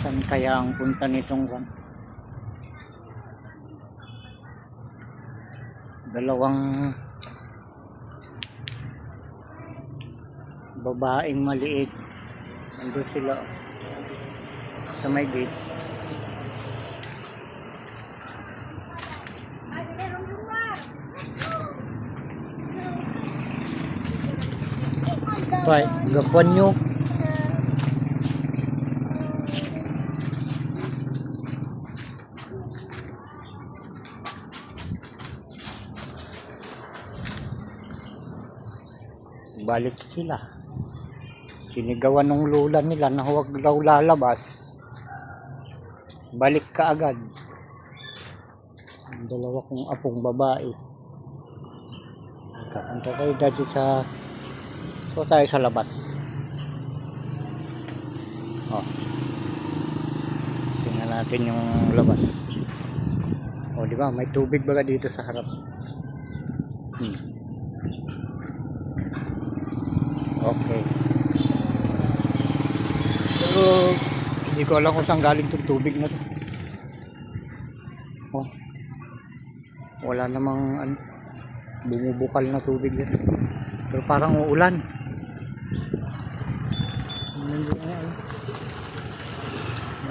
Saan kaya ang punta nitong van? Dalawang babaeng maliit. Nandun sila sa may gate. Right, gapuan nyo. Balik sila. Sinigawan ng lula nila na huwag raw lalabas. Balik ka agad. Ang dalawa kong apong babae. Kapunta tayo dati sa... So tayo sa labas. Oh. Tingnan natin yung labas. Oh, di ba? May tubig baga dito sa harap. Okay. Pero hindi ko alam kung saan galing itong tubig na to. Oh. Wala namang ano, bumubukal na tubig dito. Pero parang uulan.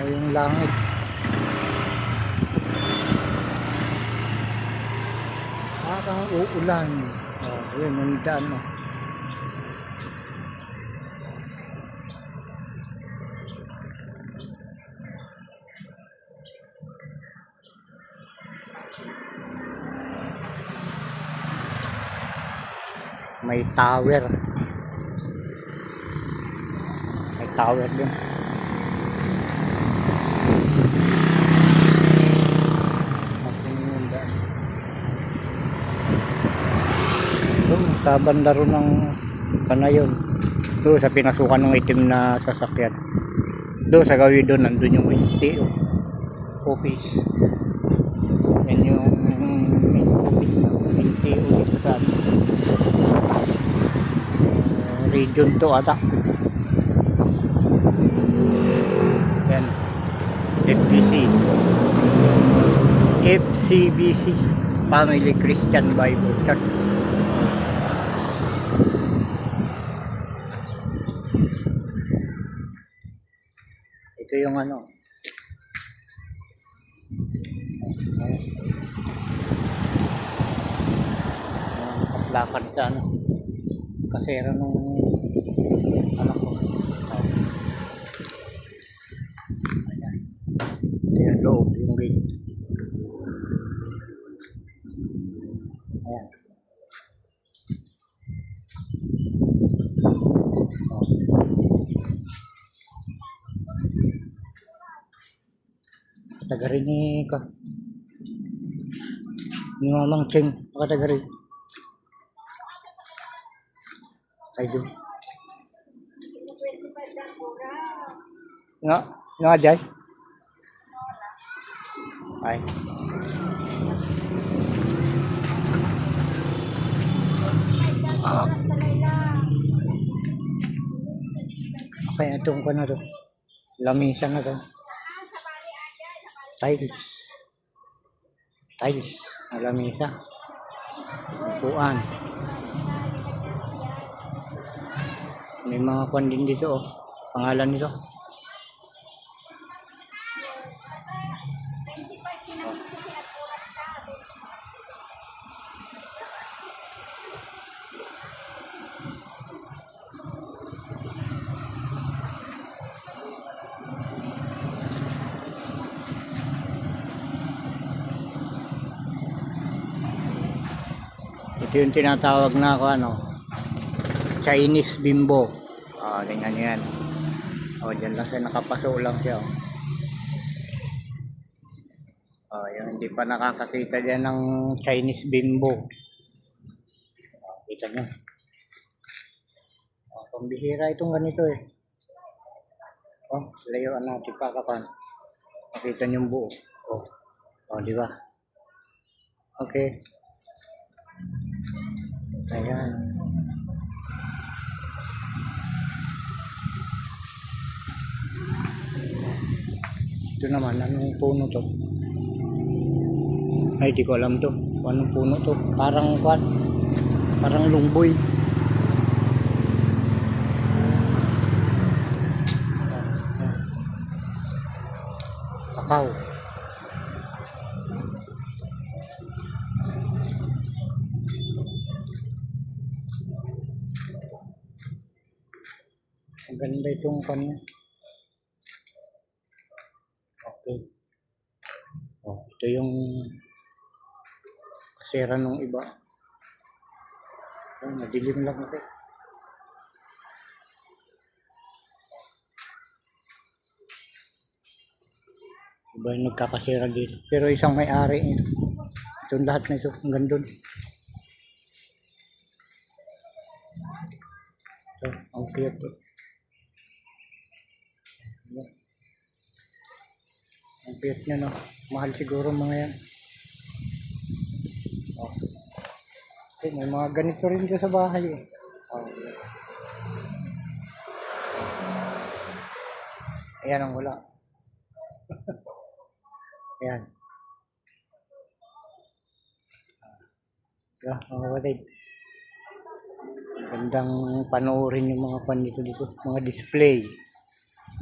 Yung langit. Parang uulan. Oh, yun, yung daan, no. May tower. May tower din. Sa banda ron ng Panayon, doon sa pinasukan ng itim na sasakyan, doon sa gawin doon, nandun yung LTO office. Yan yung office ng LTO dito sa region 2 ata. Yan, FCBC Family Christian Bible Church. Ito yung ano, nakaplakad sa ano, kasera nung anak ko. Ayan. Ito yung loob, yung gate. Ayan. Katagarin ni ka. Ni Mamang Cheng, katagarin. Ay doon. Nga Jay. Ay. Okay, itong ko na to. Lamisa na to. Tiles. Lamisa. Upuan. May mga kwan din dito, oh. Pangalan nito. Ito yung tinatawag na ako, ano, Chinese Bimbo. Tingnan nyo yan. Dyan lang siya, nakapaso lang siya. Yung hindi pa nakakakita dyan ng Chinese Bimbo. Kita nyo. Pambihira itong ganito eh. Layuan natin pa kapan. Makita nyo yung buo. Di ba? Okay. Ayan. Ito naman, anong puno to? Ay, di ko alam to. Anong puno to? Parang kwan. Parang lungboy. Kakao. Ang ganda itong kanya. Okay. Oh, ito yung kasera nung iba. Oh, madilim lang ito. Iba yung nagkakasira dito. Pero isang may-ari ito. Itong lahat na ito. Hanggang doon. So, ang cute to. Ang cute niya, no? Mahal siguro mga yan. Oh. Okay, may mga ganito rin dito sa bahay. Eh. Oh. Ayan ang wala. Ayan. Yeah, mga kapatid. Gandang panoorin yung mga pan dito. Mga display.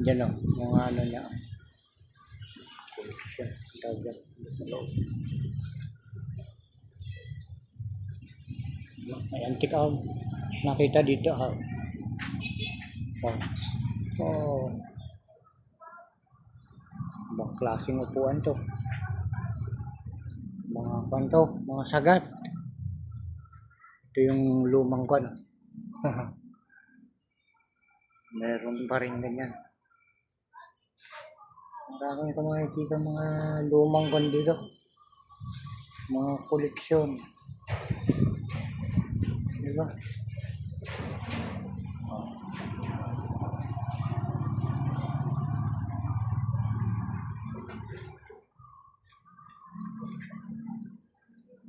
Diyan o. Mga ano niya. May antique out. Nakita dito ha. Oh. Ibang klaseng upuan to. Mga kanto, mga sagat. Ito yung lumang kwan. Meron pa rin ganyan. Maraming ka makikita mga lumang kwan dito. Mga koleksyon. Diba?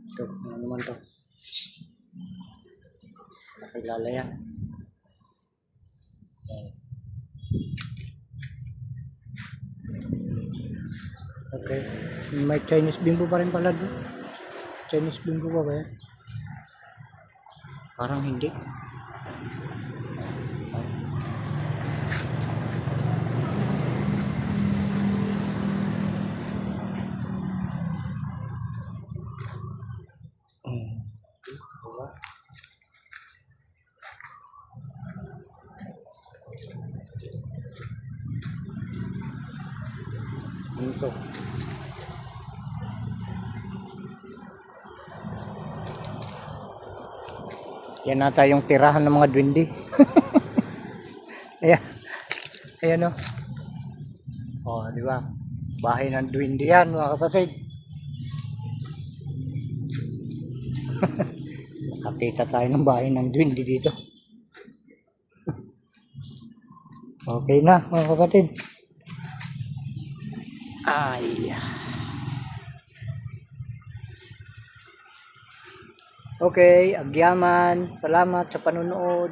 Ito, ano naman to? Nakilala yan. Okay. May Chinese bimbo pa rin pala doon. Chinese bimbo ba yan? Parang hindi. Diba? Ano to? Yan nata yung tirahan ng mga duwende. Ayan. Ayan o. Oh, di ba? Bahay ng duwende yan, mga kapatid. Nakakita tayo ng bahay ng duwende dito. Okay na, mga kapatid. Ay. Okay, agyaman. Salamat sa panonood.